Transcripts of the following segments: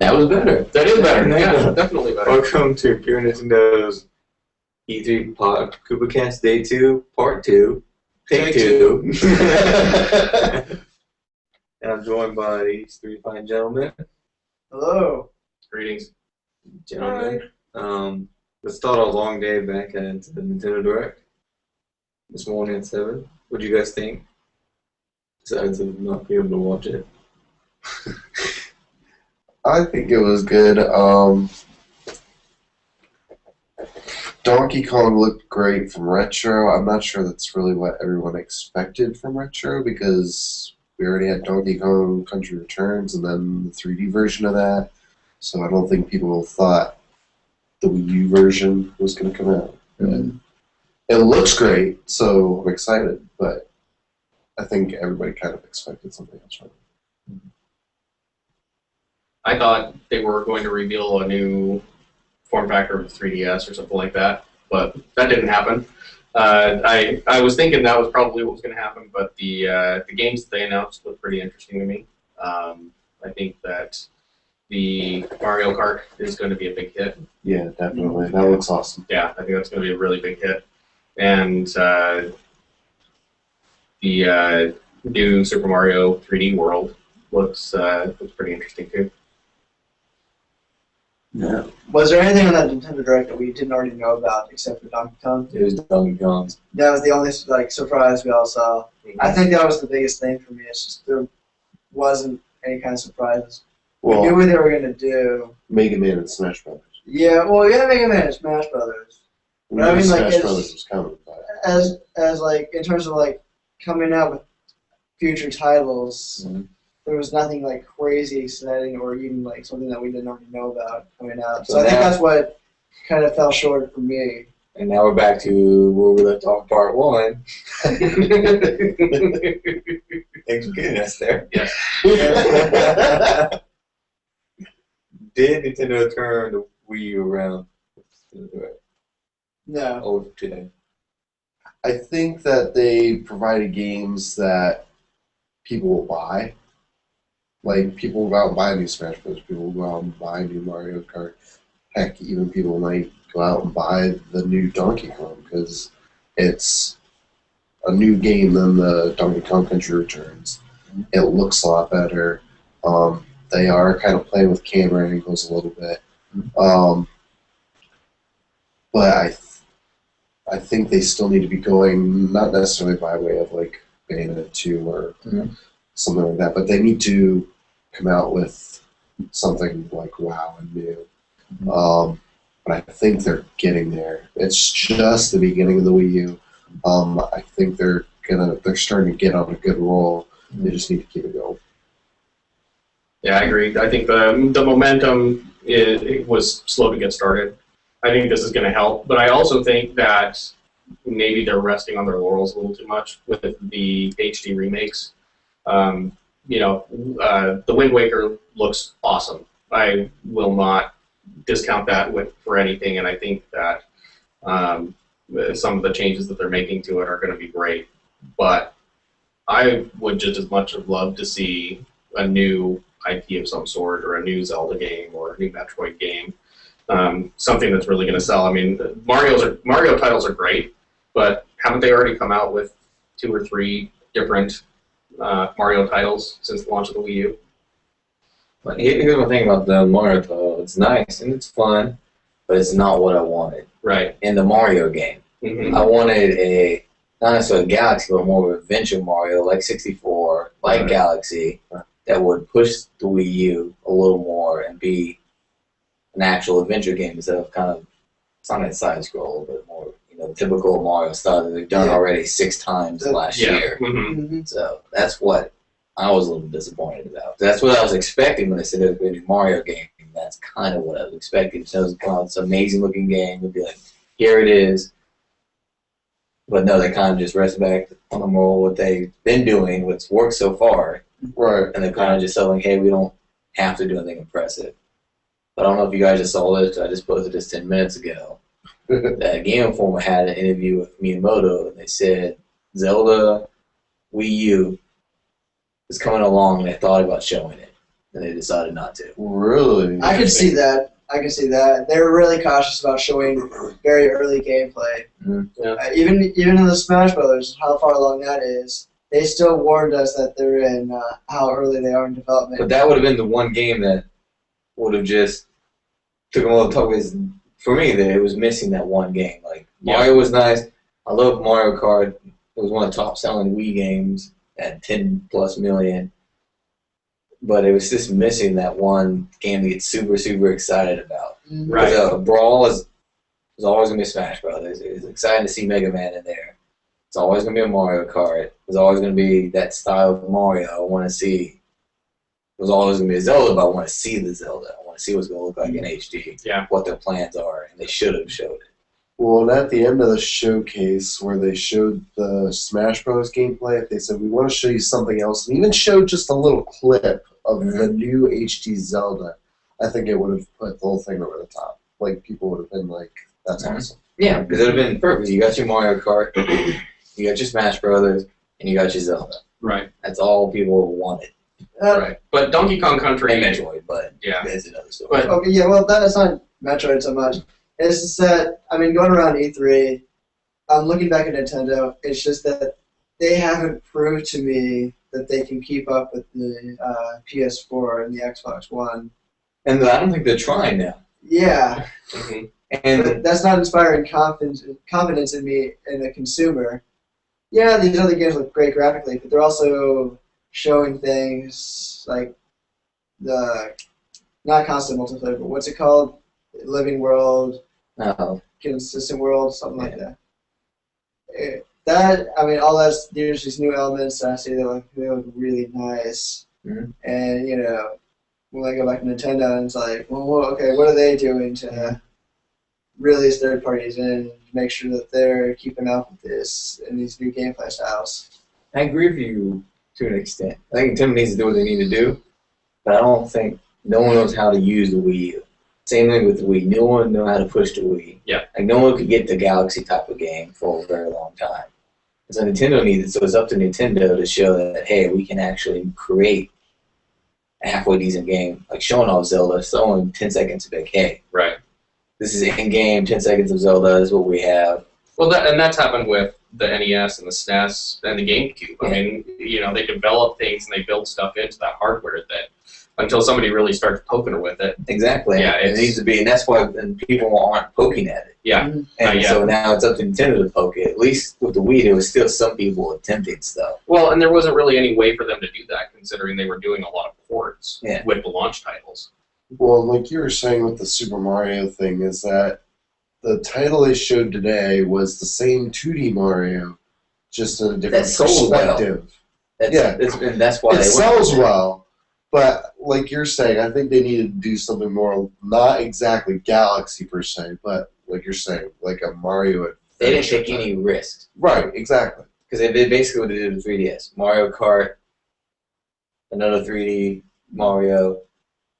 That was better. That is better. Yeah, definitely better. Welcome to Pure Nintendo's E3 Koopa Kast Day 2, Part 2. Take 2. And I'm joined by these three fine gentlemen. Hello. Greetings. Gentlemen. Let's start our long day back at the Nintendo Direct this morning at 7. What do you guys think? Besides of not being able to watch it. I think it was good. Donkey Kong looked great from Retro. I'm not sure that's really what everyone expected from Retro because we already had Donkey Kong Country Returns and then the 3D version of that. So I don't think people thought the Wii U version was going to come out. And it looks great, so I'm excited, but I think everybody kind of expected something else from it. I thought they were going to reveal a new form factor of the 3DS or something like that, but that didn't happen. I was thinking that was probably what was going to happen, but the games that they announced look pretty interesting to me. I think that the Mario Kart is going to be a big hit. Yeah, definitely. That looks awesome. Yeah, I think that's going to be a really big hit. And the new Super Mario 3D World looks pretty interesting too. Yeah. Was there anything on that Nintendo Direct that we didn't already know about except for Donkey Kong? It was Donkey Kong. That was the only surprise we all saw. I think that was the biggest thing for me. It's just there wasn't any kind of surprises. We knew Well, what they were going to do. Mega Man and Smash Brothers. Yeah, well, yeah, Mega Man and Smash Brothers. We I knew mean, like, Smash it's- Brothers was coming, but As like in terms of like coming out with future titles, there was nothing like crazy exciting or even like something that we didn't already know about coming out. So I think that's what kind of fell short for me. And now we're back to where we left off Part 1. Thanks for getting us there. Yes. Did Nintendo turn the Wii U around No. over today? I think that they provided games that people will buy. Like, people will go out and buy a new Smash Bros. People will go out and buy a new Mario Kart. Heck, even people might go out and buy the new Donkey Kong because it's a new game than the Donkey Kong Country Returns. It looks a lot better. They are kind of playing with camera angles a little bit. But I think they still need to be going, not necessarily by way of like Bayonetta 2 or something like that, but they need to come out with something like WoW and new. But I think they're getting there. It's just the beginning of the Wii U. I think they're starting to get on a good roll. They just need to keep it going. Yeah, I agree. I think the momentum it was slow to get started. I think this is going to help, but I also think that maybe they're resting on their laurels a little too much with the HD remakes. The Wind Waker looks awesome. I will not discount that for anything, and I think that some of the changes that they're making to it are going to be great. But I would just as much have loved to see a new IP of some sort, or a new Zelda game, or a new Metroid game. Something that's really going to sell. I mean, Mario titles are great, but haven't they already come out with 2 or 3 different Mario titles since the launch of the Wii U? But here's my thing about the Mario title. It's nice and it's fun, but it's not what I wanted Right. in the Mario game. Mm-hmm. I wanted not necessarily a Galaxy, but more of an adventure Mario, like 64, like Galaxy, that would push the Wii U a little more and be an actual adventure game instead of kind of, it's not a side scroll, but more, typical Mario style that they've done already 6 times last year. Mm-hmm. So that's what I was a little disappointed about. That's what I was expecting when they said it was going to be a Mario game. That's kind of what I was expecting. So it was kind of this amazing looking game. It'd be like, here it is. But no, they kind of just rest back on the moral what they've been doing, what's worked so far. Right. And they're kind of just telling, hey, we don't have to do anything impressive. But I don't know if you guys just saw this. I just posted this 10 minutes ago. That Game Informer had an interview with Miyamoto, and they said Zelda Wii U is coming along, and they thought about showing it. and they decided not to. Really? I can see that. They were really cautious about showing very early gameplay. Yeah. Even in the Smash Brothers, how far along that is, they still warned us that they're in how early they are in development. But that would have been the one game that would have just took them all the top. For me, that it was missing that one game. Like Mario was nice. I love Mario Kart. It was one of the top selling Wii games at 10+ million. But it was just missing that one game to get super, super excited about. Right. Brawl is always going to be Smash Brothers. It's exciting to see Mega Man in there. It's always going to be a Mario Kart. It's always going to be that style of Mario I want to see. It was always going to be a Zelda, but I want to see the Zelda. I want to see what's going to look like in HD. Yeah. What their plans are, and they should have showed it. Well, and at the end of the showcase where they showed the Smash Bros. Gameplay, they said, we want to show you something else, and even showed just a little clip of the new HD Zelda. I think it would have put the whole thing over the top. Like, people would have been like, that's awesome. Yeah, because it would have been perfect. You got your Mario Kart, you got your Smash Brothers, and you got your Zelda. Right. That's all people wanted. Right. But Donkey Kong Country. And Metroid, but yeah, that's another story. But Okay, yeah, well, that's not Metroid so much. It's just that, I mean, going around E3, I'm looking back at Nintendo, it's just that they haven't proved to me that they can keep up with the PS4 and the Xbox One. And I don't think they're trying now. Yeah. And But that's not inspiring confidence in me in a consumer. Yeah, these other games look great graphically, but they're also showing things like the, not constant multiplayer, but what's it called? Living world, consistent world, something like that. I mean, all that's, there's these new elements that I see that they look really nice. Mhm. And, you know, when I go back to Nintendo, and it's like, well, okay, what are they doing to release third parties and make sure that they're keeping up with this and these new gameplay styles? I agree with you to an extent. I think Nintendo needs to do what they need to do, but I don't think no one knows how to use the Wii U. Same thing with the Wii. No one knew how to push the Wii. Yeah. Like, no one could get the Galaxy type of game for a very long time. And so Nintendo needs it. So it's up to Nintendo to show that, hey, we can actually create a halfway decent game. Like showing off Zelda, showing 10 seconds of like, hey, right. this is in-game, 10 seconds of Zelda is what we have. Well, that's happened with the NES and the SNES and the GameCube. I mean, you know, they develop things and they build stuff into that hardware that until somebody really starts poking her with it. Exactly. Yeah, it needs to be, and that's why people aren't poking at it. Yeah. And so now it's up to Nintendo to poke it. At least with the Wii, there was still some people attempting stuff. Well, and there wasn't really any way for them to do that, considering they were doing a lot of ports with the launch titles. Well, like you were saying with the Super Mario thing, is that the title they showed today was the same 2D Mario, just in a different perspective. And that's why it sells well. But like you're saying, I think they needed to do something more, not exactly Galaxy per se, but like you're saying, like a Mario adventure. They didn't take any risks. Right, exactly. Because they did basically what they did with 3DS. Mario Kart, another 3D Mario,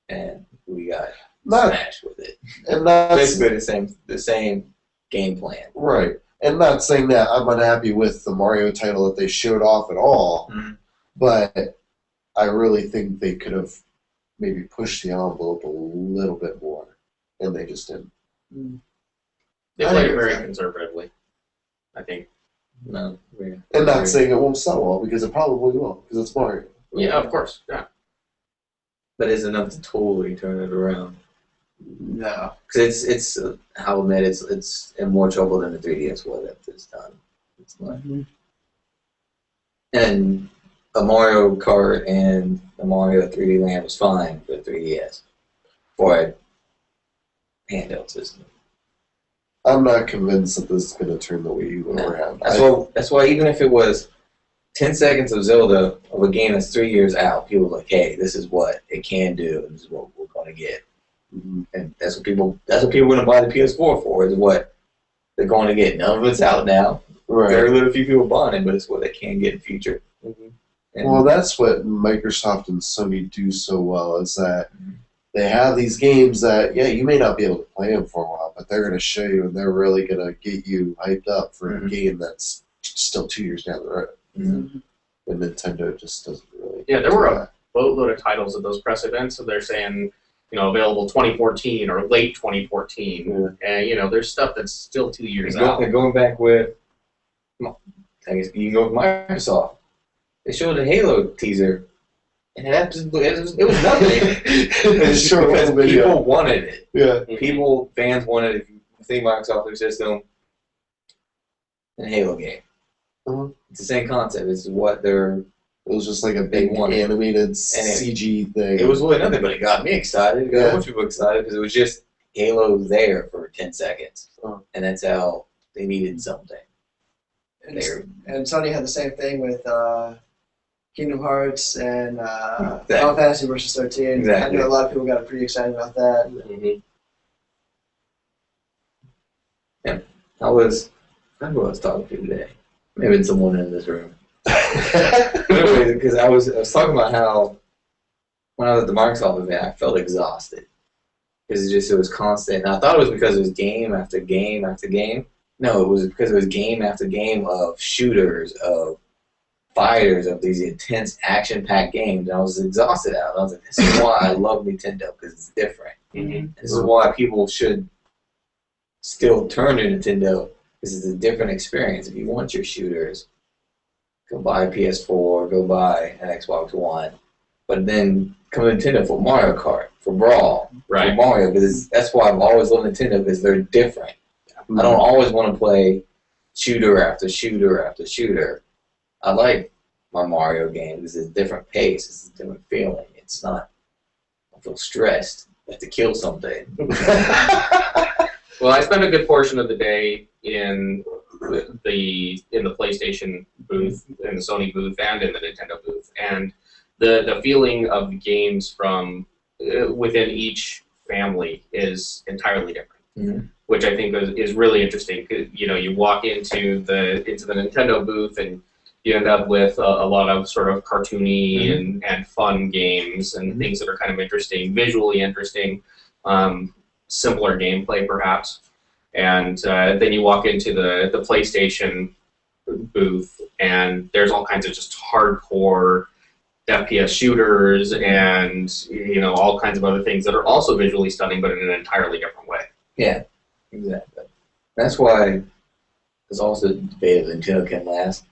and we got Smash with it. And that's basically the same game plan. Right. And not saying that I'm unhappy with the Mario title that they showed off at all, but I really think they could have maybe pushed the envelope a little bit more, and they just didn't. They played it very conservatively, I think. No, and not saying it won't sell well, because it probably will, because it's Mario. Yeah, of course. Yeah. But it's enough to totally turn it around. No. Because it's I'll admit, it's in more trouble than the 3DS was at this time. It's not. And a Mario Kart and a Mario 3D Land was fine for the 3DS for a handheld system. I'm not convinced that this is going to turn the Wii U around. That's why even if it was 10 seconds of Zelda of a game that's 3 years out, people are like, hey, this is what it can do, and this is what we're going to get. And that's what people are going to buy the PS4 for, is what they're going to get. None of it's out now. Right. Very little few people buying it, but it's what they can get in the future. Well, that's what Microsoft and Sony do so well, is that they have these games that, you may not be able to play them for a while, but they're going to show you, and they're really going to get you hyped up for a game that's still 2 years down the road. And Nintendo just doesn't really. Yeah, there were boatload of titles at those press events, so they're saying, available 2014 or late 2014, and there's stuff that's still 2 years out. Going back with, I guess you can go with Microsoft. They showed a Halo teaser, and it was nothing. It's Sure, because people wanted it. Yeah. Fans wanted it. If you think Microsoft their system, and Halo game. It's the same concept. It's what they're. It was just like a big animated CG thing. It was really nothing, but it got me excited. It got a bunch of people excited because it was just Halo there for 10 seconds. And that's how they needed something. And Sony had the same thing with Kingdom Hearts and Final Fantasy Versus 13. Exactly. I know a lot of people got pretty excited about that. Mm-hmm. Yeah. I don't know who I was talking to today. Maybe someone in this room. Because I was talking about how when I was at the Microsoft event, I felt exhausted because it was constant. And I thought it was because it was game after game after game. No, it was because it was game after game of shooters, of fighters, of these intense action-packed games. And I was exhausted out. I was like, this is why I love Nintendo, because it's different. Mm-hmm. This is why people should still turn to Nintendo, because it's a different experience. If you want your shooters, go buy a PS4, go buy an Xbox One. But then come to Nintendo for Mario Kart, for Brawl, for Mario, because that's why I've always loved Nintendo, because they're different. I don't always want to play shooter after shooter after shooter. I like my Mario games. It's a different pace. It's a different feeling. It's not, I feel stressed. I have to kill something. Well, I spent a good portion of the day in the PlayStation booth, in the Sony booth, and in the Nintendo booth, and the feeling of the games from within each family is entirely different. Mm-hmm. Which I think is really interesting. You walk into the Nintendo booth and you end up with a lot of sort of cartoony and fun games and things that are kind of interesting, visually interesting, simpler gameplay perhaps. And then you walk into the PlayStation booth and there's all kinds of just hardcore FPS shooters and all kinds of other things that are also visually stunning, but in an entirely different way. Yeah. Exactly. That's why there's also a debate if Nintendo can last.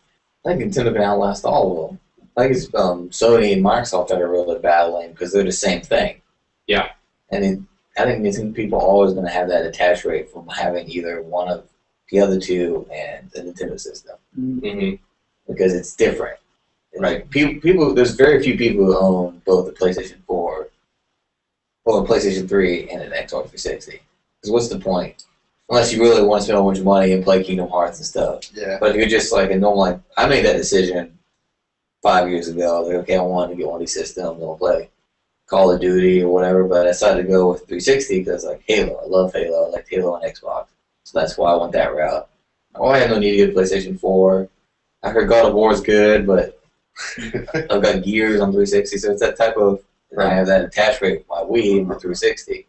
I think Nintendo can outlast all of them. I think it's Sony and Microsoft that are really battling because they're the same thing. Yeah. And I think Nintendo people are always going to have that attach rate from having either one of the other two and the Nintendo system. Mm-hmm. Because it's different. Right. People, there's very few people who own both the PlayStation 4 or the PlayStation 3 and an Xbox 360. Because what's the point? Unless you really want to spend a bunch of money and play Kingdom Hearts and stuff. Yeah. But if you're just like a normal, I made that decision 5 years ago. Like, okay, I wanted to get one of these systems. I'll play Call of Duty or whatever. But I decided to go with 360 because like Halo. I love Halo. I liked Halo on Xbox. So that's why I went that route. Oh, I had no need to get a PlayStation 4. I heard God of War is good, but I've got Gears on 360. So it's that type of, I have that attach rate with my Wii and my 360.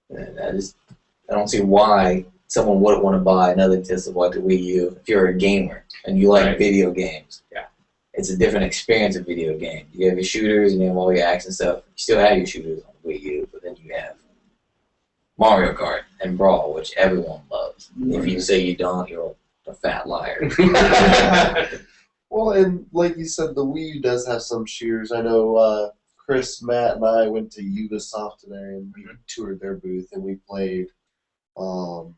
And I don't see why someone wouldn't want to buy another Nintendo like the Wii U if you're a gamer and you like video games. Yeah. It's a different experience of video game. You have your shooters and you have all your action stuff. You still have your shooters on the Wii U, but then you have Mario Kart and Brawl, which everyone loves. If you say you don't, you're a fat liar. Well, and like you said, the Wii U does have some shooters. I know Chris, Matt, and I went to Ubisoft today and we toured their booth and we played, help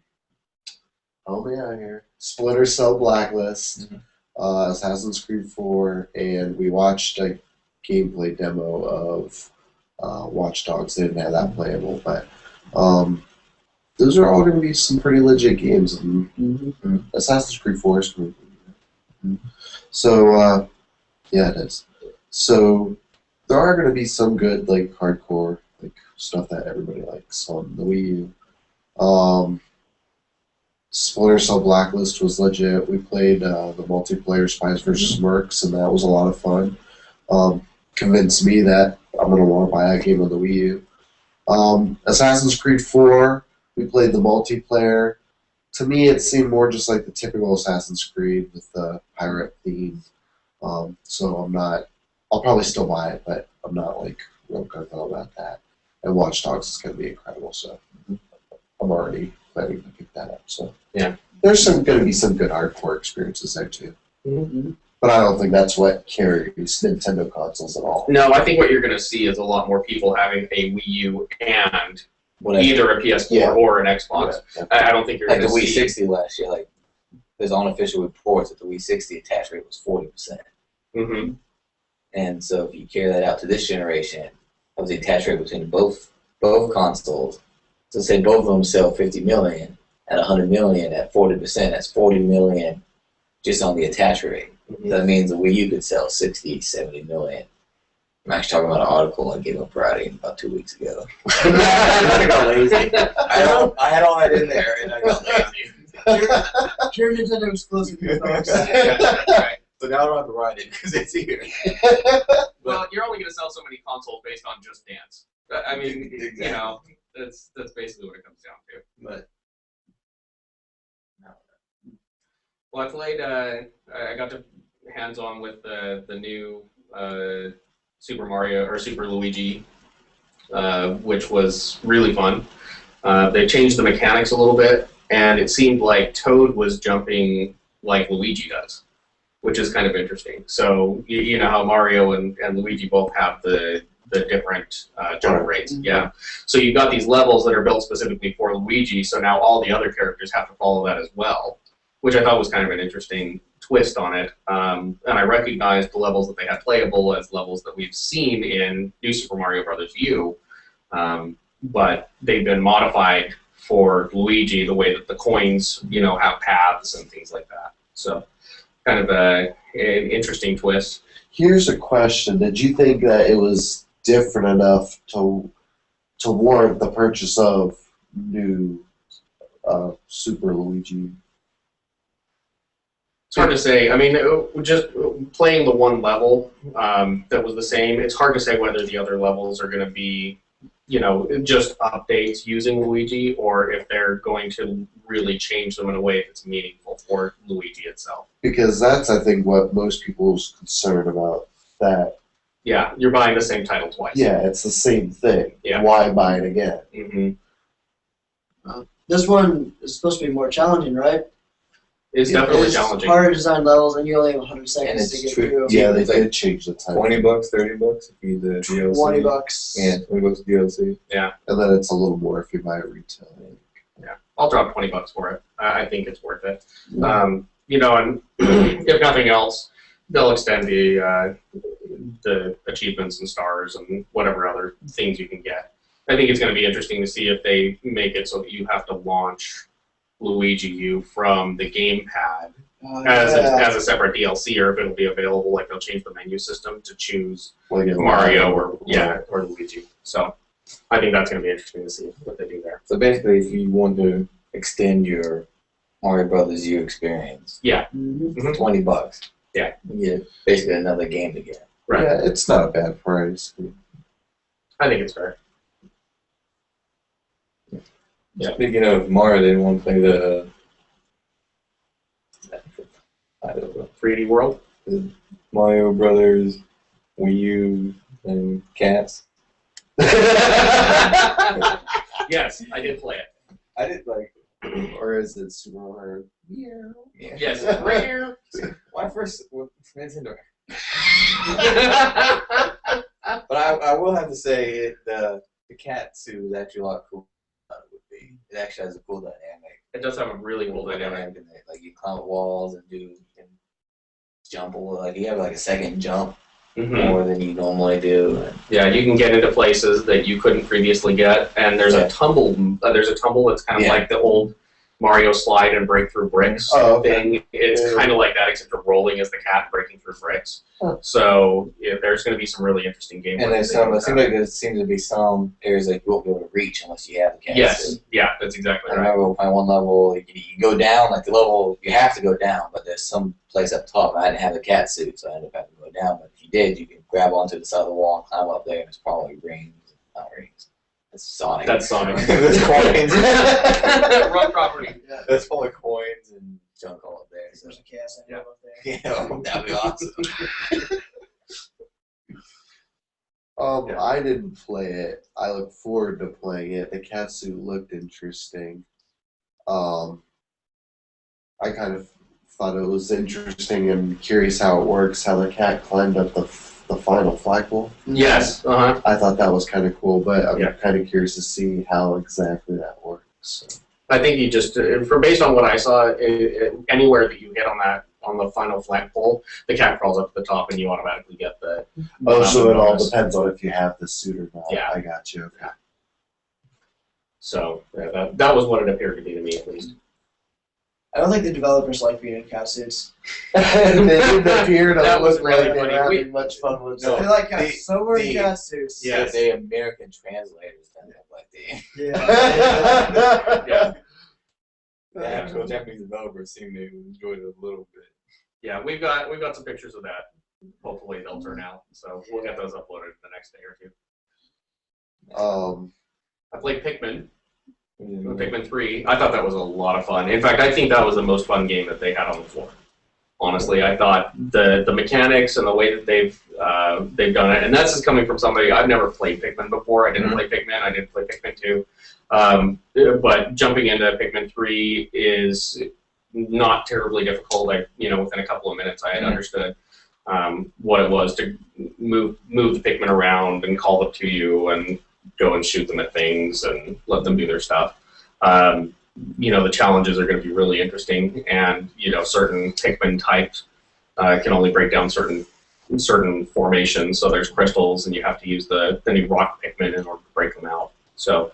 me out here, Splinter Cell Blacklist, Assassin's Creed 4, and we watched a gameplay demo of Watch Dogs. They didn't have that playable, but those are all going to be some pretty legit games. And Assassin's Creed 4 is going to be So, yeah, it is. So, there are going to be some good, like, hardcore, like, stuff that everybody likes on the Wii U. Splinter Cell Blacklist was legit. We played the multiplayer Spies vs. Mercs, and that was a lot of fun. Convinced me that I'm going to want to buy that game on the Wii U. Assassin's Creed 4, we played the multiplayer. To me, it seemed more just like the typical Assassin's Creed with the pirate theme. So I'm not I'll probably still buy it, but I'm not like real gung-ho about that. And Watch Dogs is going to be incredible, so I'm already planning to pick that up. So yeah, there's going to be some good hardcore experiences there too. Mm-hmm. But I don't think that's what carries Nintendo consoles at all. No, I think what you're going to see is a lot more people having a Wii U and either a PS4 or an Xbox. Yeah. I don't think you're like going to the Wii see 60 last year. Like there's unofficial reports that the Wii 60 attach rate was 40%. Mm-hmm. And so if you carry that out to this generation, of the attach rate between both consoles, so say both of them sell 50 million at 100 million at 40%, that's 40 million just on the attach rate. Mm-hmm. That means the Wii U could sell 60, 70 million. I'm actually talking about an article on Game of Friday about 2 weeks ago. I got lazy. I had all that in there, and I got lazy. Pure Nintendo exclusive, folks. Right. So now I don't have to write it because it's here. Well, you're only going to sell so many consoles based on Just Dance. I mean, Exactly. you know, that's basically what it comes down to. But Well, I played. I got to hands-on with the new Super Mario or Super Luigi, which was really fun. They changed the mechanics a little bit, and it seemed like Toad was jumping like Luigi does, which is kind of interesting. So you know how Mario and Luigi both have the different jump rates. Yeah. So you've got these levels that are built specifically for Luigi, so now all the other characters have to follow that as well, which I thought was kind of an interesting twist on it. And I recognized the levels that they had playable as levels that we've seen in New Super Mario Bros. U, but they've been modified for Luigi the way that the coins, you know, have paths and things like that. So kind of an interesting twist. Here's a question. Did you think that it was different enough to warrant the purchase of new Super Luigi? It's hard to say. I mean, just playing the one level that was the same, it's hard to say whether the other levels are going to be, you know, just updates using Luigi, or if they're going to really change them in a way that's meaningful for Luigi itself. Because that's, I think, what most people's concerned about. That Yeah, you're buying the same title twice. yeah, it's the same thing. Yeah. Why buy it again? Mm-hmm. This one is supposed to be more challenging, right? It's definitely It's challenging. harder design levels, and you only have 100 seconds And to it's get true. through. Yeah, they It's like did change the time. $20, $30 if you the DLC. $20. Yeah, $20 DLC. And then it's a little more if you buy it retail. Yeah, I'll drop $20 for it. I think it's worth it. You know, and if nothing else, they'll extend the achievements and stars and whatever other things you can get. I think it's going to be interesting to see if they make it so that you have to launch Luigi U from the gamepad as a separate DLC, or if it'll be available, like they'll change the menu system to choose Mario or Luigi. So I think that's going to be interesting to see what they do there. So basically, if you want to extend your Mario Brothers U experience, Mm-hmm. for $20, Yeah. you get basically another game to get. Right. Yeah, it's not a bad price. I think it's fair. Yeah. Speaking of Mario, they didn't want to play the I don't know, 3D World? Mario Brothers, Wii U, and Cats. Yes, I did play it. I did like. Or is it Super Mario? Yeah. Yes. Why first with Nintendo? But I will have to say the cat suit is actually a lot cooler than it would be. It actually has a cool dynamic. It does have a really cool dynamic. Like you climb walls and you can jump a little. Like you have like a second jump more than you normally do. Yeah, you can get into places that you couldn't previously get, and there's a tumble. There's a tumble that's kind of like the old Mario slide and break through bricks thing. It's kind of like that, except you're rolling as the cat and breaking through bricks. So there's going to be some really interesting gameplay. And there's some. It seems like there seems to be some areas that you won't be able to reach unless you have the cat. Yes, suit. yeah, that's exactly I right. remember playing one level. You go down like the level. You have to go down, but there's some place up top. I didn't have the cat suit, so I ended up having to go down. But if you did, you can grab onto the side of the wall and climb up there, and it's probably rings, not rings. That's Sonic. That's Sonic. There's coins. Wrong property. Yeah. There's full of coins and junk all up there. So. There's a chaos Yeah. up there. Yeah, that'd be awesome. Yeah. I didn't play it. I look forward to playing it. The cat suit looked interesting. I kind of thought it was interesting and curious how it works, how the cat climbed up the final flagpole. Yes. Uh-huh. I thought that was kind of cool, but I'm Yeah. kind of curious to see how exactly that works. So. I think you just, based on what I saw, anywhere that you hit on the final flagpole, the cat crawls up to the top, and you automatically get the. Oh, so it all bonus. depends on if you have the suit or not. Yeah. I got you. Okay. So yeah, that was what it appeared to be to me, at least. I don't think the developers like being in cat suits. They didn't appear to That was look really like they funny. were having much fun with No. it. They like cats. The- So we're in the- cat suits. Yeah. So the American translators done that like the Yeah. Yeah. the actual Japanese developers seem to enjoy it a little bit. Yeah, we've got some pictures of that. Hopefully they'll turn out. So we'll get those uploaded the next day or two. I played Pikmin. Pikmin 3. I thought that was a lot of fun. In fact, I think that was the most fun game that they had on the floor. Honestly, I thought the mechanics and the way that they've done it, and that's just coming from somebody. I've never played Pikmin before. I didn't play Pikmin. I didn't play Pikmin 2. But jumping into Pikmin 3 is not terribly difficult. Within a couple of minutes, I had understood what it was to move the Pikmin around and call them to you and go and shoot them at things and let them do their stuff. The challenges are going to be really interesting, and certain Pikmin types can only break down certain formations. So there's crystals, and you have to use the new rock Pikmin in order to break them out. So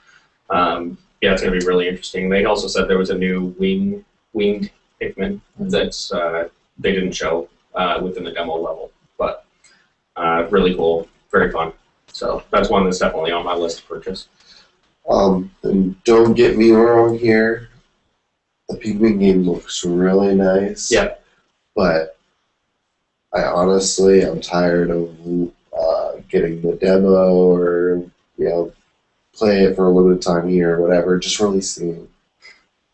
it's going to be really interesting. They also said there was a new winged Pikmin that's they didn't show within the demo level, but really cool, very fun. So that's one that's definitely on my list to purchase. And don't get me wrong here. The Pikmin game looks really nice. Yeah. But I'm tired of getting the demo or play it for a limited time here or whatever. Just release the game.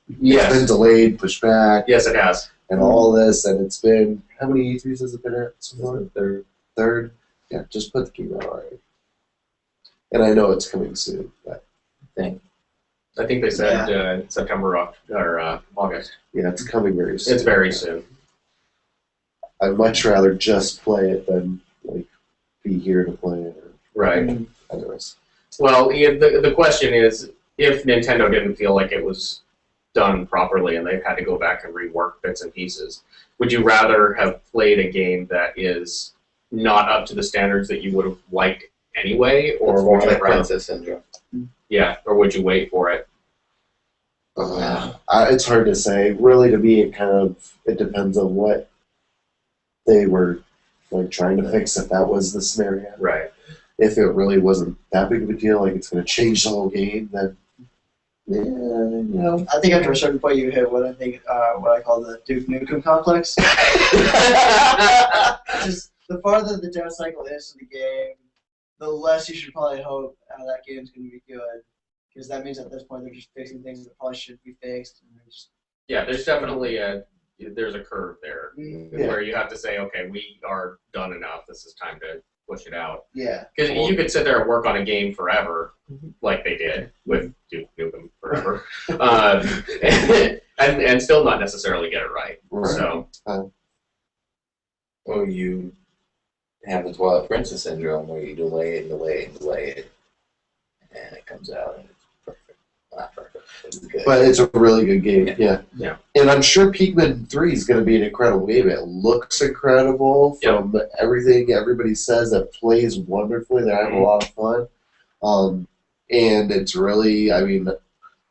It's been Yes. delayed, pushed back, Yes, it has. and all this, and it's been how many E3s has it been at? Third. Yeah, just put the game out already. And I know it's coming soon, but I think they said September or August. yeah, it's coming very soon. It's very soon. I'd much rather just play it than be here to play it. Right. Anyways, Well, the question is, if Nintendo didn't feel like it was done properly and they've had to go back and rework bits and pieces, would you rather have played a game that is not up to the standards that you would have liked anyway, or It's more would you like rather, Princess Syndrome. or would you wait for it? it's hard to say. Really, to me, it depends on what they were trying to fix. If that was the scenario, Right. if it really wasn't that big of a deal, it's going to change the whole game, then I think after a certain point you hit what I call the Duke Nukem complex. Just the farther the down cycle is to the game, the less you should probably hope that game's going to be good. Because that means at this point they're just fixing things that probably shouldn't be fixed. And Yeah, there's definitely there's a curve there Yeah. where you have to say, okay, we are done enough. This is time to push it out. Yeah. Because you could sit there and work on a game forever, like they did with Duke Nukem forever, and still not necessarily get it right. Right. So Or you have the Twilight Princess Syndrome where you delay it and delay it and delay it, and it comes out and it's perfect. Not perfect, it's good. but it's a really good game. Yeah. Yeah. And I'm sure Pikmin 3 is going to be an incredible game. It looks incredible from everything everybody says. It plays wonderfully. They're having a lot of fun. And it's really, I didn't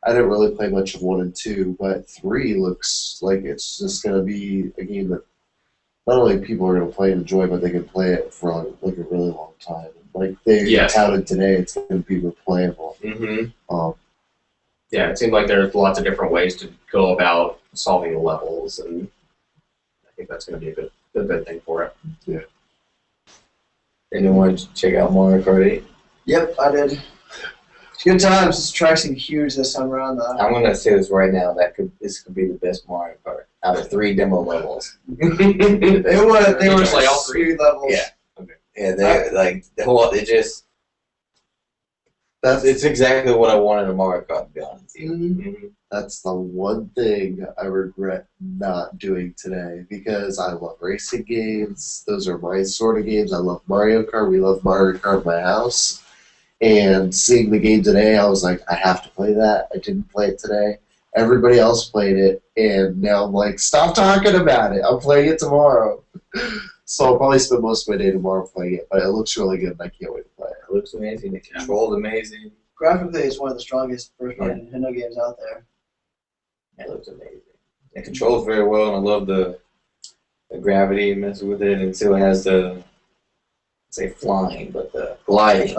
really play much of 1 and 2, but 3 looks like it's just going to be a game that not only people are going to play and enjoy, but they can play it for a really long time. Like they touted today, it's going to be replayable. Yeah, it seemed like there's lots of different ways to go about solving the levels, and I think that's going to be a good thing for it. Yeah. Anyone check out Mario Kart 8? Yep, I did. It's good times. This track's huge this time around, though. I'm gonna say this right now. This could be the best Mario Kart out of 3 demo levels. They were play all 3? speed levels. Yeah. Yeah, they it just It's exactly what I wanted in Mario Kart, to be honest. Mm-hmm. That's the one thing I regret not doing today because I love racing games. Those are my sort of games. I love Mario Kart. We love Mario Kart in my house. And seeing the game today, I was like, I have to play that. I didn't play it today. Everybody else played it, and now I'm like, stop talking about it. I'm playing it tomorrow. So I'll probably spend most of my day tomorrow playing it, but it looks really good, and I can't wait to play it. It looks amazing. The control's amazing. Graphically, it's one of the strongest first-party Nintendo games out there. It looks amazing. It controls very well, and I love the gravity messing with it, and so it has the say flying, but the gliding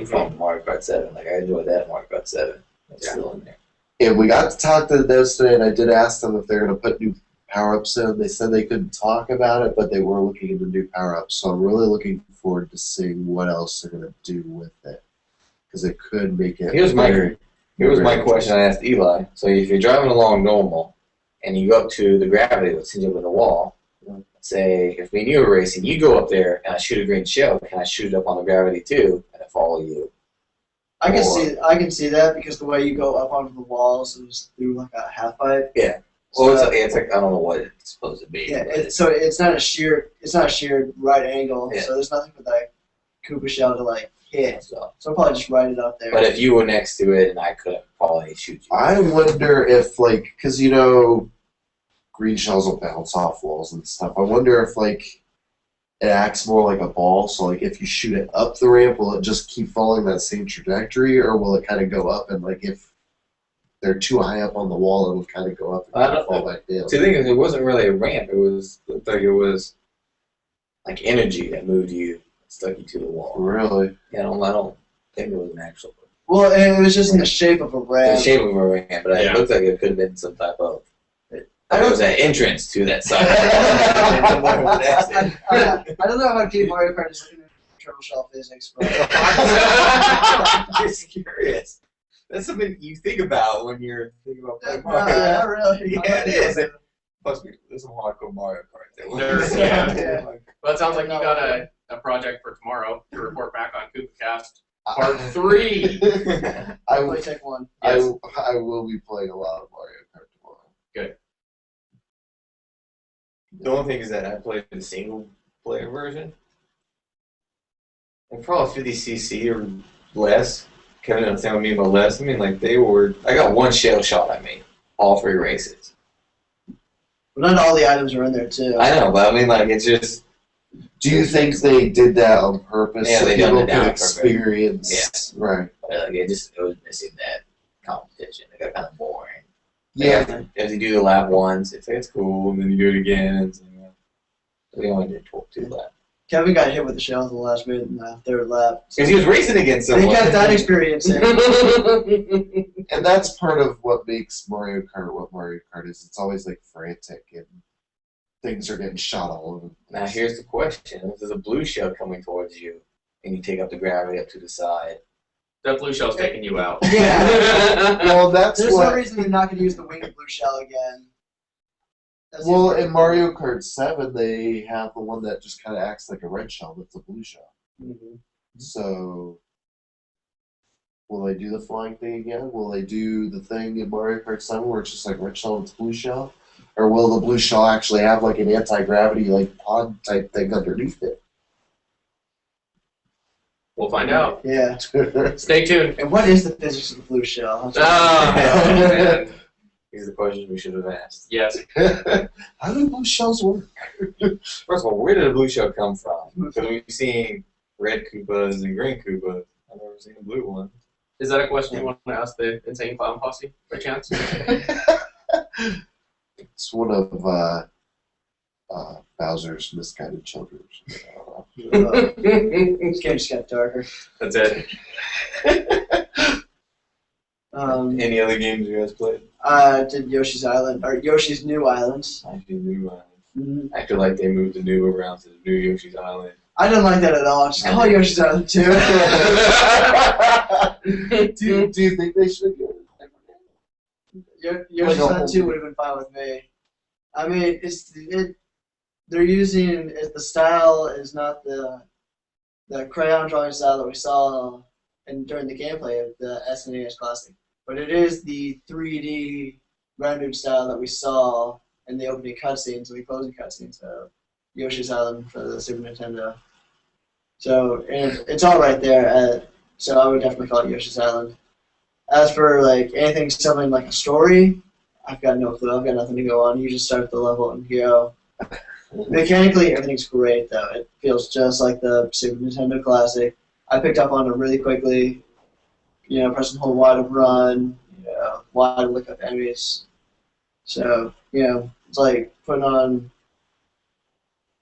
from Mario Kart 7. Like I enjoyed that in Mario Kart 7. It's still in there. And we got to talk to the devs today, and I did ask them if they're going to put new power-ups in. They said they couldn't talk about it, but they were looking into new power-ups. So I'm really looking forward to seeing what else they're going to do with it, because it could make it. Here's my question I asked Eli. So if you're driving along normal, and you go up to the gravity that sends you over the wall, say if me and you were racing, you go up there and I shoot a green shell, can I shoot it up on the gravity too and follow you? I can see that because the way you go up onto the walls is through like a half pipe. Yeah. Well, it's like I don't know what it's supposed to be. Yeah. It's not a sheer right angle. Yeah. So there's nothing for that Koopa shell to like hit. So I'll probably just write it up there. But if you were next to it and I couldn't probably shoot you. I wonder if because green shells will bounce off walls and stuff. I wonder if it acts more like a ball. So if you shoot it up the ramp, will it just keep following that same trajectory, or will it kind of go up and if they're too high up on the wall, it'll kind of go up and fall back down? See, the thing is, it wasn't really a ramp. It looked like it was like energy that moved you, stuck you to the wall. Really? Yeah, I don't think it was an actual. Well, it was just in the shape of a ramp. The shape of a ramp, but it looked like it could have been some type of. There was an entrance to that side. I don't know how deep Mario Kart is looking at turtle shell physics, but I'm just curious. That's something you think about when you're thinking about playing Mario. Not really. Yeah, it is. Plus, there's some hardcore Mario Kart. Yeah. Well, it sounds like you got a project for tomorrow to report back on Koopa Kast Part 3. I will take one. Yes. I will be playing a lot of Mario Kart tomorrow. Good. The only thing is that I played the single player version. And probably 50cc or less. Kevin understand what I mean by less. I mean, I got one shell shot at me, all 3 races. But not all the items are in there, too. I know, but I mean, it's just. Do you think they did that on purpose? Yeah, they people did it on could purpose. experience. Yeah. Right. But, it was missing that competition. It got kind of boring. Yeah. If you do the lap once, it's cool, and then you do it again. And we only did 2 laps. Kevin got hit with the shell in the last minute in the 3rd lap. Because he was racing against someone. He got that experience in. And that's part of what makes Mario Kart what Mario Kart is. It's always frantic and things are getting shot all over. Now here's the question. If there's a blue shell coming towards you, and you take up the gravity up to the side. That blue shell's taking you out. Yeah. Well, there's no reason you're not going to use the winged blue shell again. In Mario Kart 7, they have the one that just kind of acts like a red shell that's a blue shell. Mm-hmm. So, will they do the flying thing again? Will they do the thing in Mario Kart 7 where it's just red shell and it's blue shell? Or will the blue shell actually have an anti-gravity pod type thing underneath it? We'll find out. Yeah. Stay tuned. And what is the physics of the blue shell? Man. These are the questions we should have asked. Yes. How do blue shells work? First of all, where did a blue shell come from? Because we've seen red Koopas and green Koopas. I've never seen a blue one. Is that a question you want to ask the Insane Clown Posse, by chance? It's one of Bowser's misguided children. This game just got darker. That's it. Any other games you guys played? Did Yoshi's Island, or Yoshi's New Island. Actually, New Island. Mm-hmm. I feel like they moved the new around to the new Yoshi's Island. I didn't like that at all. Just call it Yoshi's Island 2. Do you think they should do it? Yoshi's Island 2 would have been fine with me. I mean, they're using the style is not the crayon drawing style that we saw and during the gameplay of the SNES Classic, but it is the 3D rendered style that we saw in the opening cutscenes and the closing cutscenes of Yoshi's Island for the Super Nintendo. So it's all right there. So I would definitely call it Yoshi's Island. As for like anything something like a story, I've got no clue. I've got nothing to go on. You just start the level and go. Mechanically, everything's great though. It feels just like the Super Nintendo Classic. I picked up on it really quickly. Press and hold Y to run. Y to look up enemies. So it's like putting on.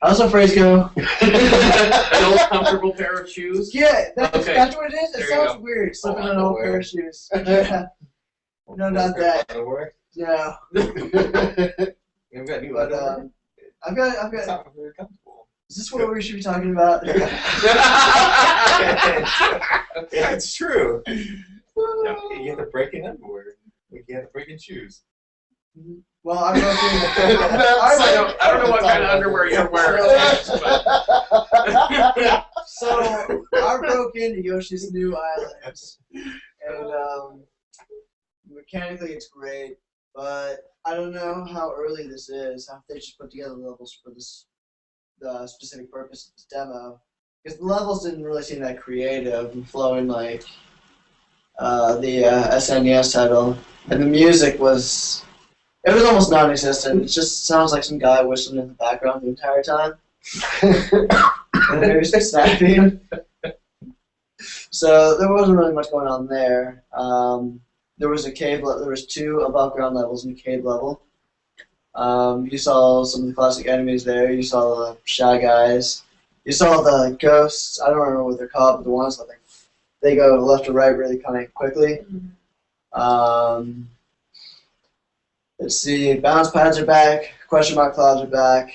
How's the phrase go? An old comfortable pair of shoes? Yeah, that's what it is. It There you sounds go. weird. Slipping on an old pair of shoes. Yeah. No, not that. No. You've got new But underwear? I've It's got. not very comfortable. Is this what we should be talking about? Yeah, it's true. You get the breaking underwear. You get the breaking shoes. Well, I broke I don't know what kind of underwear you're wearing. So I broke into Yoshi's New Islands, and mechanically it's great, but I don't know how early this is. How they just put together levels for the specific purpose of this demo, because the levels didn't really seem that creative and flowing like the SNES title, and the music was. It was almost non-existent. It just sounds like some guy whistling in the background the entire time. And there's snapping. So there wasn't really much going on there. There was a cave. There was 2 above ground levels in the cave level. You saw some of the classic enemies there. You saw the Shy Guys. You saw the ghosts. I don't remember what they're called, but the ones that they go left to right really kind of quickly. Let's see, bounce pads are back, question mark clouds are back.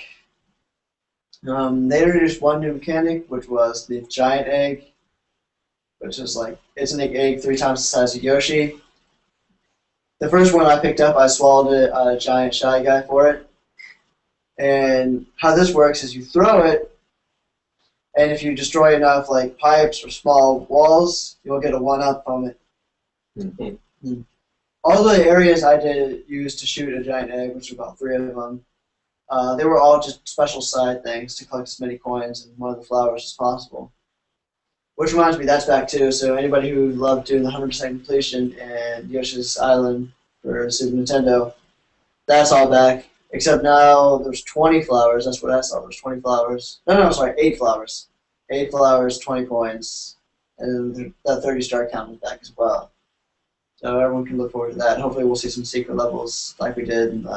They introduced one new mechanic, which was the giant egg, which is like, it's an egg 3 times the size of Yoshi. The first one I picked up, I swallowed a giant Shy Guy for it. And how this works is you throw it, and if you destroy enough like pipes or small walls, you'll get a 1-up from it. Mm-hmm. All the areas I did use to shoot a giant egg, which were about 3 of them, they were all just special side things to collect as many coins and one of the flowers as possible. Which reminds me, that's back too, so anybody who loved doing the 100% completion in Yoshi's Island for Super Nintendo, that's all back. Except now there's 20 flowers, that's what I saw, there's 20 flowers. No, sorry, 8 flowers. 8 flowers, 20 coins, and that 30-star count is back as well. So everyone can look forward to that. Hopefully we'll see some secret levels like we did in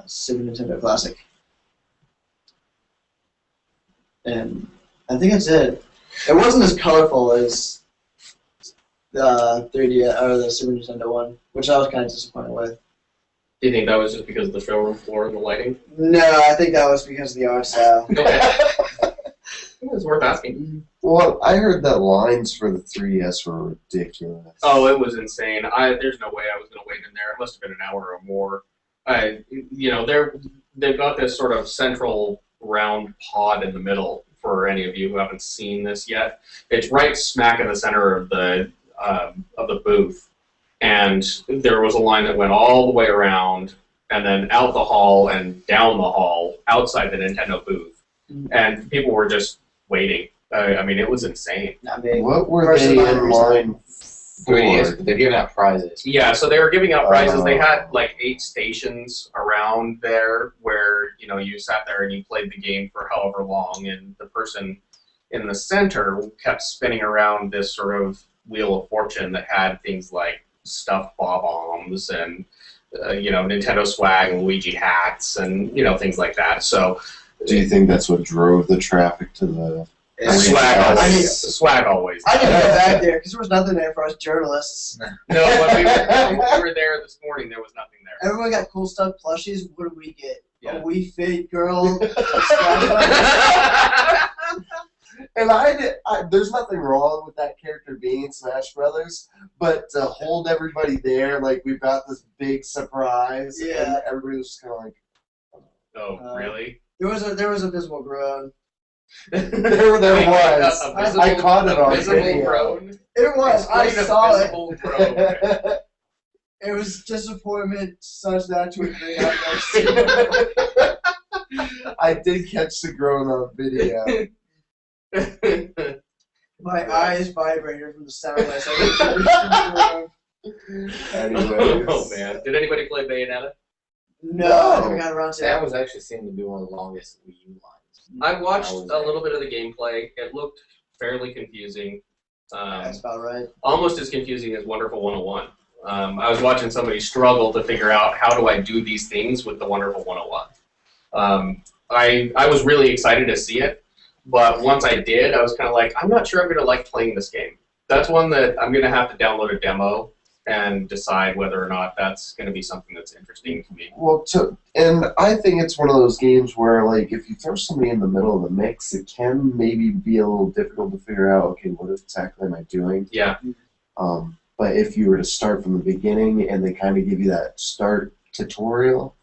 Super Nintendo Classic. And I think that's it. It wasn't as colorful as the 3D or the Super Nintendo one, which I was kind of disappointed with. Do you think that was just because of the showroom floor and the lighting? No, I think that was because of the art style. It was worth asking. Well, I heard that lines for the 3DS were ridiculous. Oh, it was insane. There's no way I was going to wait in there. It must have been an hour or more. They've got this sort of central round pod in the middle. For any of you who haven't seen this yet, it's right smack in the center of the booth, and there was a line that went all the way around, and then out the hall and down the hall outside the Nintendo booth, and people were just waiting. I mean, it was insane. What were they in line for? They're giving out prizes. Yeah, so they were giving out prizes. They had like 8 stations around there where you sat there and you played the game for however long, and the person in the center kept spinning around this sort of wheel of fortune that had things like stuffed bob-ombs and Nintendo swag and Luigi hats and things like that. So, do you think that's what drove the traffic to the? Swag always. I didn't go back there because there was nothing there for us journalists. No, when we were there this morning, there was nothing there. Everyone got cool stuff, plushies. What do we get? Yeah. A Wii Fit girl. And there's nothing wrong with that character being in Smash Brothers, but to hold everybody there, like we've got this big surprise, and everybody was just kind of like, Oh, really? There was a visible groan. There was. I caught it on visible video. drone. It was. I Explain a saw visible drone. It was disappointment such that to a degree I've never seen. I did catch the grown up video. My eyes vibrated from the sound I saw. Anyways. Oh man! Did anybody play Bayonetta? No, I never got around to That that. was actually seemed to be one of the longest Wii U lines. I watched a little bit of the gameplay. It looked fairly confusing. That's about right. Almost as confusing as Wonderful 101. I was watching somebody struggle to figure out how do I do these things with the Wonderful 101. I was really excited to see it, but once I did, I was kind of like, I'm not sure I'm going to like playing this game. That's one that I'm going to have to download a demo and decide whether or not that's going to be something that's interesting to me. Well, and I think it's one of those games where, like, if you throw somebody in the middle of the mix, it can maybe be a little difficult to figure out, okay, what exactly am I doing? Yeah. But if you were to start from the beginning and they kind of give you that start tutorial,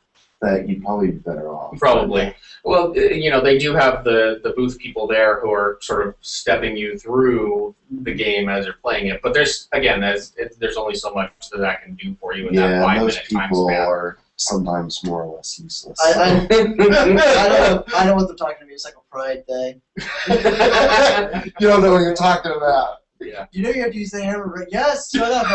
that you'd probably be better off. Probably. Well, you know, they do have the booth people there who are sort of stepping you through the game as you're playing it. But there's, again, there's only so much that can do for you in that Yeah, those 5-minute time people span. are sometimes more or less useless. I don't want them talking to me. It's like a pride thing. You don't know what you're talking about. Yeah. You know you have to use the hammer, right? Yes, shut up.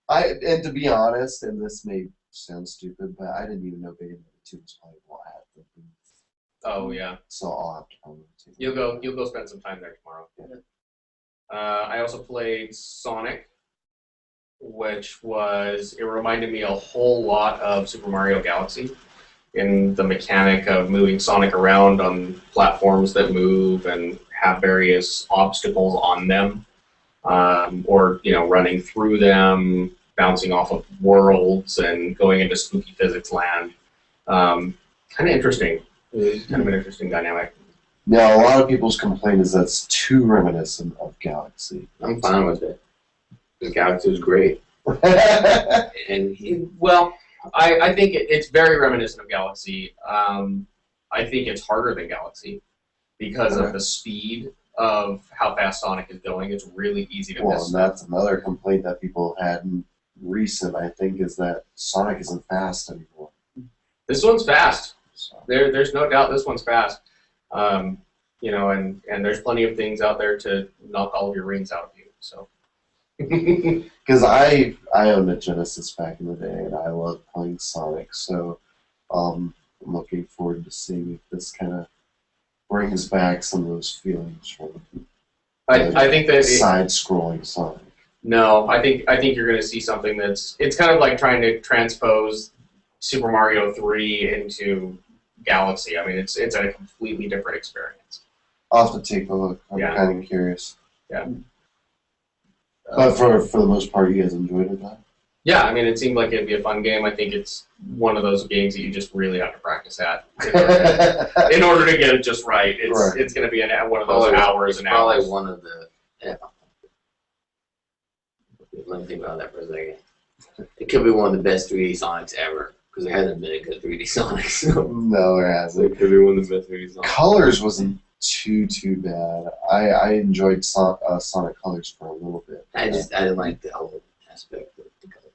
And to be honest, and this may sound stupid, but I didn't even know Bayonetta 2 was playable at the booth. Oh yeah. So I'll have to probably take You'll go spend some time there tomorrow. Yeah. I also played Sonic, which it reminded me a whole lot of Super Mario Galaxy in the mechanic of moving Sonic around on platforms that move and have various obstacles on them, or running through them, bouncing off of worlds and going into spooky physics land. Kind of interesting. It's kind of an interesting dynamic. Now, a lot of people's complaint is that's too reminiscent of Galaxy. I'm fine with it. The Galaxy was great. And Well, I think it's very reminiscent of Galaxy. I think it's harder than Galaxy because of the speed of how fast Sonic is going. It's really easy to Well, miss. and that's another complaint that people have had in recent, I think, is that Sonic isn't fast anymore. This one's fast. So. There's no doubt this one's fast. And there's plenty of things out there to knock all of your rings out of you. So. Because I owned a Genesis back in the day, and I loved playing Sonic, so I'm looking forward to seeing if this kind of brings back some of those feelings from I think that side-scrolling Sonic. No, I think you're going to see something it's kind of like trying to transpose Super Mario 3 into Galaxy. I mean, it's a completely different experience. I'll have to take a look. I'm Yeah. kind of curious. Yeah. But for the most part, you guys enjoyed it, huh? Yeah, I mean, it seemed like it'd be a fun game. I think it's one of those games that you just really have to practice at in order to get it just right. It's going to be one of those hours and probably hours. one of the. Yeah. Let me think about that for a second. It could be one of the best 3D Sonics ever because there hasn't been a good 3D Sonic. So No, there hasn't. it could be one of the best 3D Sonics. Colors wasn't too bad. I enjoyed Sonic Colors for a little bit. I didn't like the whole aspect of the color.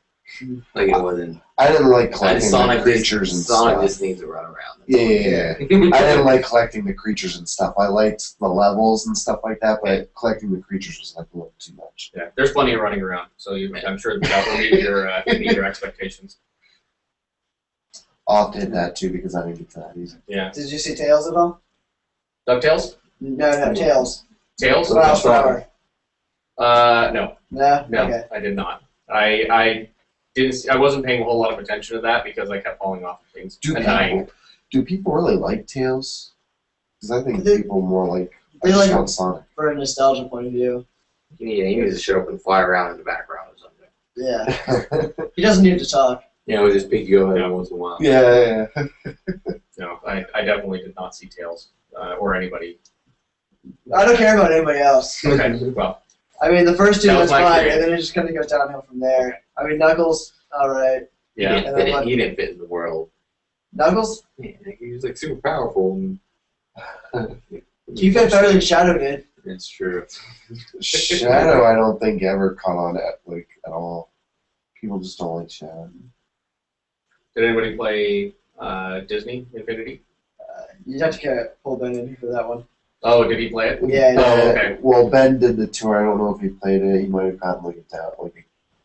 Like it wasn't. I didn't like collecting Sonic the creatures and Sonic stuff. just needs to run around. Yeah. I didn't like collecting the creatures and stuff. I liked the levels and stuff like that, but collecting the creatures was like a little too much. Yeah, there's plenty of running around, so I'm sure that will meet your expectations. I'll have to hit that too because I didn't get to that either. Yeah. Did you see Tails at all? DuckTales? No, Tails. Tails? Wow, Star. No. No? No, Okay. I did not. I didn't. I wasn't paying a whole lot of attention to that because I kept falling off of things and dying. Do people really like Tails? Because I think They- people more like they I just like- want Sonic. For a nostalgia point of view. He needs to show up and fly around in the background or something. Yeah. He doesn't need to talk. Yeah, we just pick you up every once in a while. yeah. No, I definitely did not see Tails or anybody. I don't care about anybody else. Okay, well, I mean, the first two That was was my fine, creative. and then it just kind of goes downhill from there. I mean, Knuckles, all right. yeah. He didn't fit in the world. Knuckles? Yeah, he was like super powerful. And, You fit better than Shadow did. It's true. Shadow, I don't think ever caught on at all. People just don't like Shadow. Did anybody play Disney Infinity? You'd have to pull Ben in for that one. Oh, did he play it? Yeah. Oh, okay. Well, Ben did the tour. I don't know if he played it. He might have gotten like a demo.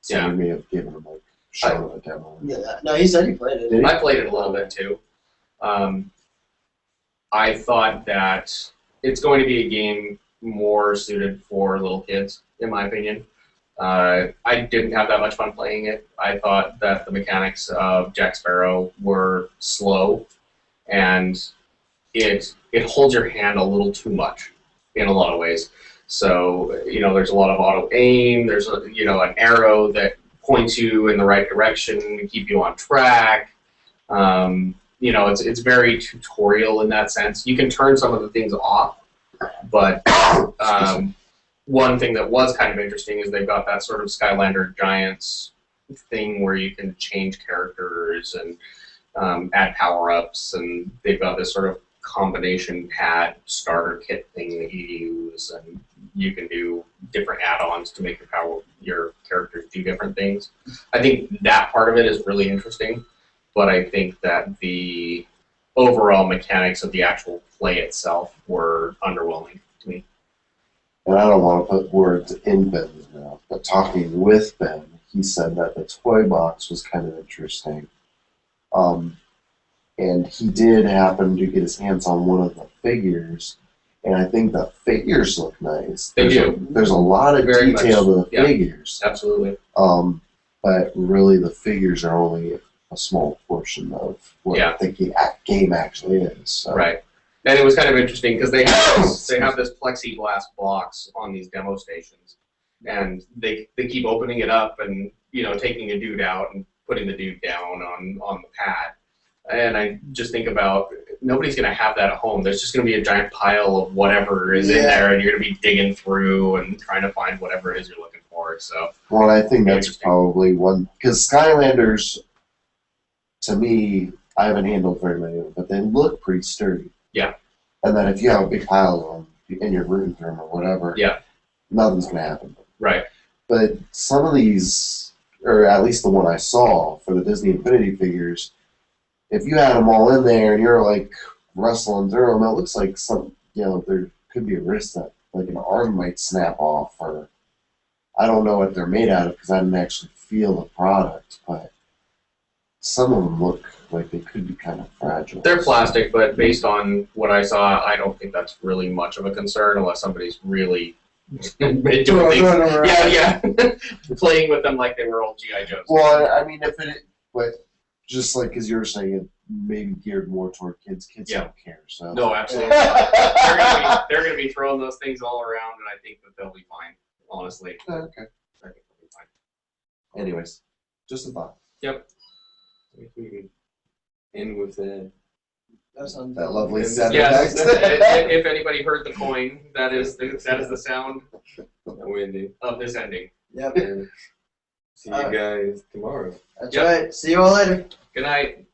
Yeah. May have given him shown a demo. Yeah. No, he said he played it. Did he? I played it a little bit too. I thought that it's going to be a game more suited for little kids, in my opinion. I didn't have that much fun playing it. I thought that the mechanics of Jack Sparrow were slow, and it holds your hand a little too much in a lot of ways. So, there's a lot of auto aim. There's an arrow that points you in the right direction to keep you on track. It's very tutorial in that sense. You can turn some of the things off, but one thing that was kind of interesting is they've got that sort of Skylander Giants thing where you can change characters and add power-ups, and they've got this sort of combination pad starter kit thing that you use, and you can do different add-ons to make your characters do different things. I think that part of it is really interesting, but I think that the overall mechanics of the actual play itself were underwhelming to me. And I don't want to put words in Ben's mouth, but talking with Ben, he said that the toy box was kind of interesting. And he did happen to get his hands on one of the figures, and I think the figures look nice. There's a lot of Very detail much, to the figures. Absolutely. But really the figures are only a small portion of what I think the game actually is. So. Right. And it was kind of interesting because they have this plexiglass box on these demo stations, and they keep opening it up and taking a dude out and putting the dude down on the pad. And I just think about, nobody's going to have that at home. There's just going to be a giant pile of whatever is in there, and you're going to be digging through and trying to find whatever it is you're looking for. So. Well, I think that's probably one, because Skylanders, to me, I haven't handled very many of them, but they look pretty sturdy. Yeah. And then if you have a big pile of them and you're rooting through them or whatever, nothing's going to happen. Right. But some of these, or at least the one I saw for the Disney Infinity figures, if you had them all in there and you're like wrestling through them, it looks like there could be a risk that like an arm might snap off, or I don't know what they're made out of because I didn't actually feel the product, but some of them look like they could be kind of fragile. They're plastic, but based on what I saw, I don't think that's really much of a concern unless somebody's really doing things. Yeah. Playing with them like they were old G.I. Joes. Well, I mean, but just like because you were saying, it maybe geared more toward kids. Kids don't care. So no, absolutely not. They're gonna be throwing those things all around, and I think that they'll be fine. Honestly. Okay. I think they'll be fine. Anyways, just a thought. Yep. We can end with that. That lovely sound. Yes. If anybody heard the coin, that is the sound of this ending. Yep. And see you guys tomorrow. That's right. See you all later. Good night.